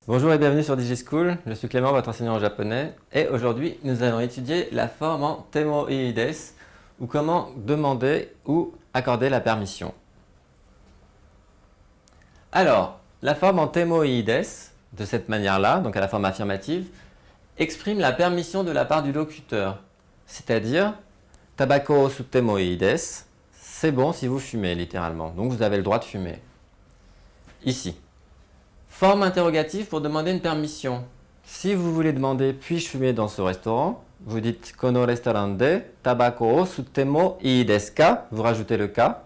Bonjour et bienvenue sur DigiSchool, je suis Clément, votre enseignant en japonais, et aujourd'hui nous allons étudier la forme en temoides, ou comment demander ou accorder la permission. Alors, la forme en temoides, de cette manière-là, donc à la forme affirmative, exprime la permission de la part du locuteur, c'est-à-dire tabako su temoides, c'est bon si vous fumez littéralement, donc vous avez le droit de fumer. Ici. Forme interrogative pour demander une permission. Si vous voulez demander « puis-je fumer dans ce restaurant ?» vous dites « Kono restaurant de tabako o sutemo ii desu ka ?» vous rajoutez le ka.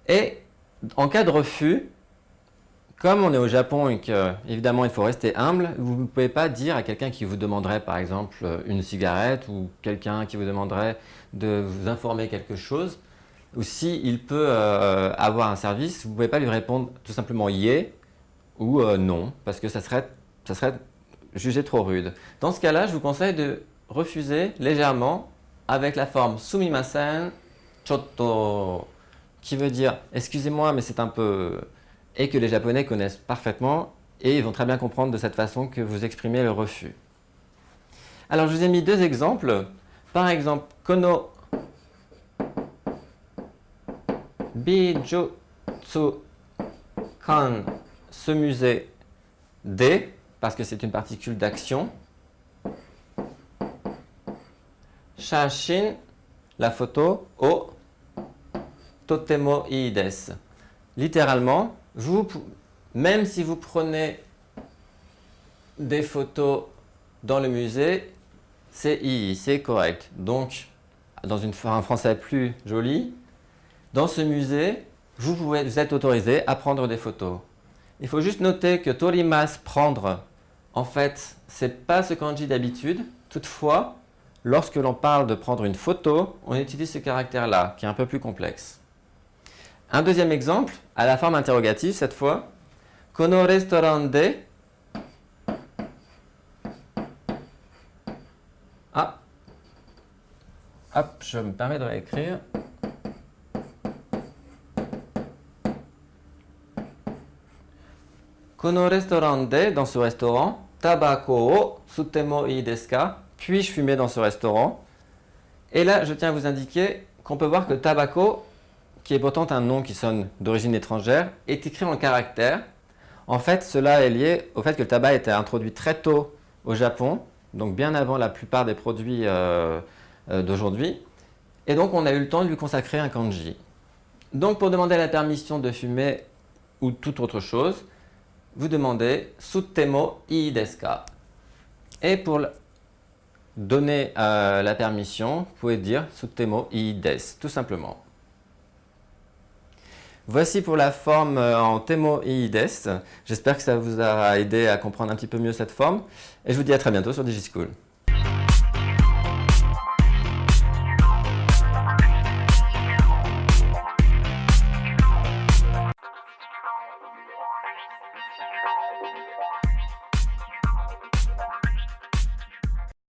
Et en cas de refus, comme on est au Japon et qu'évidemment il faut rester humble, vous ne pouvez pas dire à quelqu'un qui vous demanderait par exemple une cigarette ou quelqu'un qui vous demanderait de vous informer quelque chose, ou s'il peut avoir un service, vous ne pouvez pas lui répondre tout simplement « yé » ou « non » parce que ça serait jugé trop rude. Dans ce cas-là, je vous conseille de refuser légèrement avec la forme « sumimasen chotto » qui veut dire « excusez-moi, mais c'est un peu… » et que les Japonais connaissent parfaitement et ils vont très bien comprendre de cette façon que vous exprimez le refus. Alors, je vous ai mis deux exemples. Par exemple, « kono Bijutsu kan, ce musée de, parce que c'est une particule d'action. Shashin, la photo, o totemo ii desu. Littéralement, même si vous prenez des photos dans le musée, c'est ii, c'est correct. Donc, dans un français plus joli, dans ce musée, vous êtes autorisé à prendre des photos. Il faut juste noter que torimasu, prendre, en fait, ce n'est pas ce kanji d'habitude. Toutefois, lorsque l'on parle de prendre une photo, on utilise ce caractère-là, qui est un peu plus complexe. Un deuxième exemple, à la forme interrogative cette fois. Kono restaurant de… Ah, hop, je me permets de réécrire. Kono restaurant de, dans ce restaurant, tabako o sutemo ii desu ka, puis-je fumer dans ce restaurant? Et là, je tiens à vous indiquer qu'on peut voir que tabako, qui est pourtant un nom qui sonne d'origine étrangère, est écrit en caractères. En fait, cela est lié au fait que le tabac était introduit très tôt au Japon, donc bien avant la plupart des produits d'aujourd'hui. Et donc, on a eu le temps de lui consacrer un kanji. Donc, pour demander la permission de fumer ou toute autre chose, vous demandez « Sutemo ii desu ka ?» Et pour donner la permission, vous pouvez dire « Sutemo ii desu » tout simplement. Voici pour la forme en temoides. J'espère que ça vous a aidé à comprendre un petit peu mieux cette forme. Et je vous dis à très bientôt sur DigiSchool.